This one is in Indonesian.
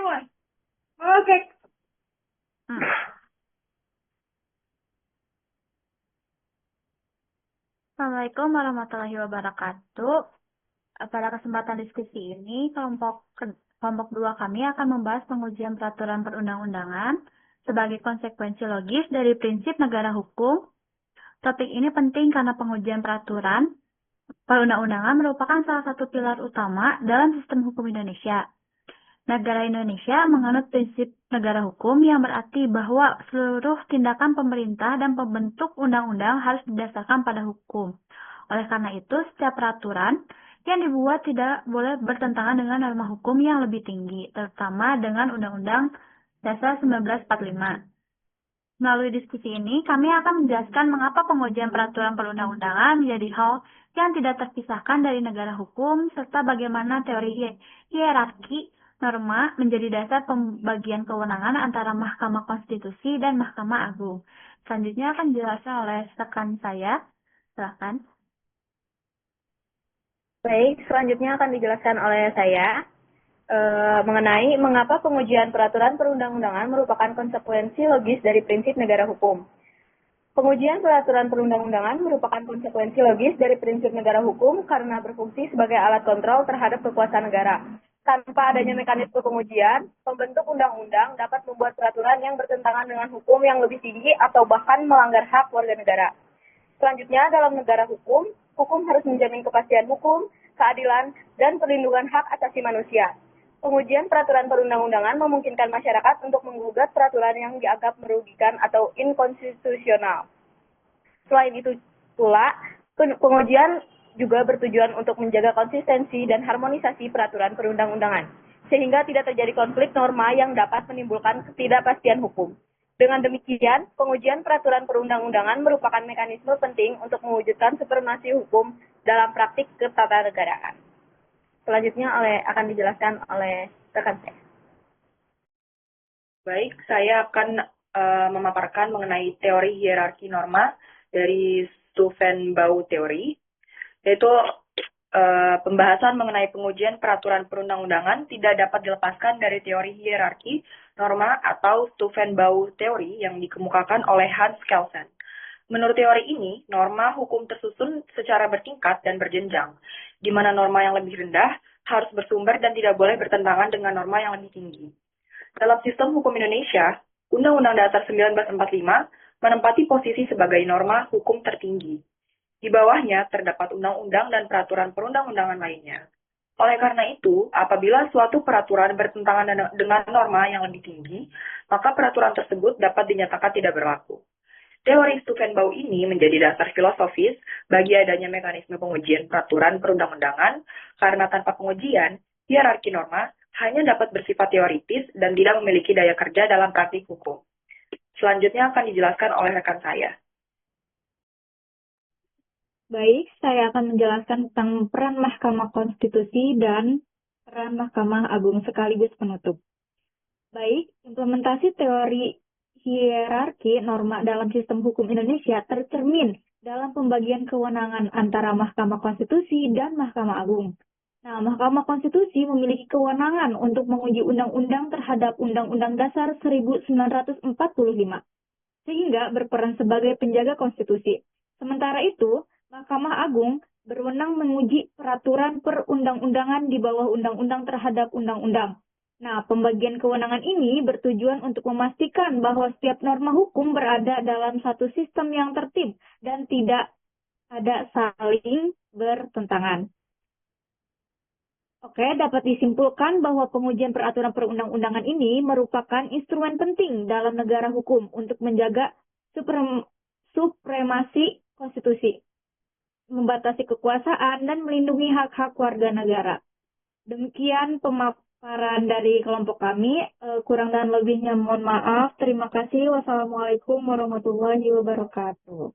semua. Oke. Hmm. Assalamualaikum warahmatullahi wabarakatuh. Pada kesempatan diskusi ini, kelompok dua kami akan membahas pengujian peraturan perundang-undangan sebagai konsekuensi logis dari prinsip negara hukum. Topik ini penting karena pengujian peraturan perundang-undangan merupakan salah satu pilar utama dalam sistem hukum Indonesia. Negara Indonesia menganut prinsip negara hukum yang berarti bahwa seluruh tindakan pemerintah dan pembentuk undang-undang harus didasarkan pada hukum. Oleh karena itu, setiap peraturan yang dibuat tidak boleh bertentangan dengan norma hukum yang lebih tinggi, terutama dengan Undang-Undang Dasar 1945. Melalui diskusi ini, kami akan menjelaskan mengapa pengujian peraturan perundang-undangan menjadi hal yang tidak terpisahkan dari negara hukum, serta bagaimana teori hierarki norma menjadi dasar pembagian kewenangan antara Mahkamah Konstitusi dan Mahkamah Agung. Selanjutnya akan dijelaskan oleh rekan saya. Silakan. Baik, selanjutnya akan dijelaskan oleh saya mengenai mengapa pengujian peraturan perundang-undangan merupakan konsekuensi logis dari prinsip negara hukum. Pengujian peraturan perundang-undangan merupakan konsekuensi logis dari prinsip negara hukum karena berfungsi sebagai alat kontrol terhadap kekuasaan negara. Tanpa adanya mekanisme pengujian, pembentuk undang-undang dapat membuat peraturan yang bertentangan dengan hukum yang lebih tinggi atau bahkan melanggar hak warga negara. Selanjutnya, dalam negara hukum, hukum harus menjamin kepastian hukum, keadilan, dan perlindungan hak asasi manusia. Pengujian peraturan perundang-undangan memungkinkan masyarakat untuk menggugat peraturan yang dianggap merugikan atau inkonstitusional. Selain itu pula, pengujian juga bertujuan untuk menjaga konsistensi dan harmonisasi peraturan perundang-undangan, sehingga tidak terjadi konflik norma yang dapat menimbulkan ketidakpastian hukum. Dengan demikian, pengujian peraturan perundang-undangan merupakan mekanisme penting untuk mewujudkan supremasi hukum dalam praktik ketatanegaraan. Selanjutnya akan dijelaskan oleh rekan saya. Baik, saya akan memaparkan mengenai teori hierarki norma dari Steuvenbauer teori, yaitu pembahasan mengenai pengujian peraturan perundang-undangan tidak dapat dilepaskan dari teori hierarki norma atau Steuvenbauer teori yang dikemukakan oleh Hans Kelsen. Menurut teori ini, norma hukum tersusun secara bertingkat dan berjenjang, di mana norma yang lebih rendah harus bersumber dan tidak boleh bertentangan dengan norma yang lebih tinggi. Dalam sistem hukum Indonesia, Undang-Undang Dasar 1945 menempati posisi sebagai norma hukum tertinggi. Di bawahnya terdapat undang-undang dan peraturan perundang-undangan lainnya. Oleh karena itu, apabila suatu peraturan bertentangan dengan norma yang lebih tinggi, maka peraturan tersebut dapat dinyatakan tidak berlaku. Teori Steuvenbauer ini menjadi dasar filosofis bagi adanya mekanisme pengujian peraturan perundang-undangan, karena tanpa pengujian, hierarki norma hanya dapat bersifat teoritis dan tidak memiliki daya kerja dalam praktik hukum. Selanjutnya akan dijelaskan oleh rekan saya. Baik, saya akan menjelaskan tentang peran Mahkamah Konstitusi dan peran Mahkamah Agung sekaligus penutup. Baik, implementasi teori hierarki norma dalam sistem hukum Indonesia tercermin dalam pembagian kewenangan antara Mahkamah Konstitusi dan Mahkamah Agung. Nah, Mahkamah Konstitusi memiliki kewenangan untuk menguji undang-undang terhadap Undang-Undang Dasar 1945, sehingga berperan sebagai penjaga konstitusi. Sementara itu, Mahkamah Agung berwenang menguji peraturan perundang-undangan di bawah undang-undang terhadap undang-undang. Nah, pembagian kewenangan ini bertujuan untuk memastikan bahwa setiap norma hukum berada dalam satu sistem yang tertib dan tidak ada saling bertentangan. Oke, dapat disimpulkan bahwa pengujian peraturan perundang-undangan ini merupakan instrumen penting dalam negara hukum untuk menjaga supremasi konstitusi, membatasi kekuasaan, dan melindungi hak-hak warga negara. Demikian pemaparan dari kelompok kami. Kurang dan lebihnya mohon maaf. Terima kasih. Wassalamualaikum warahmatullahi wabarakatuh.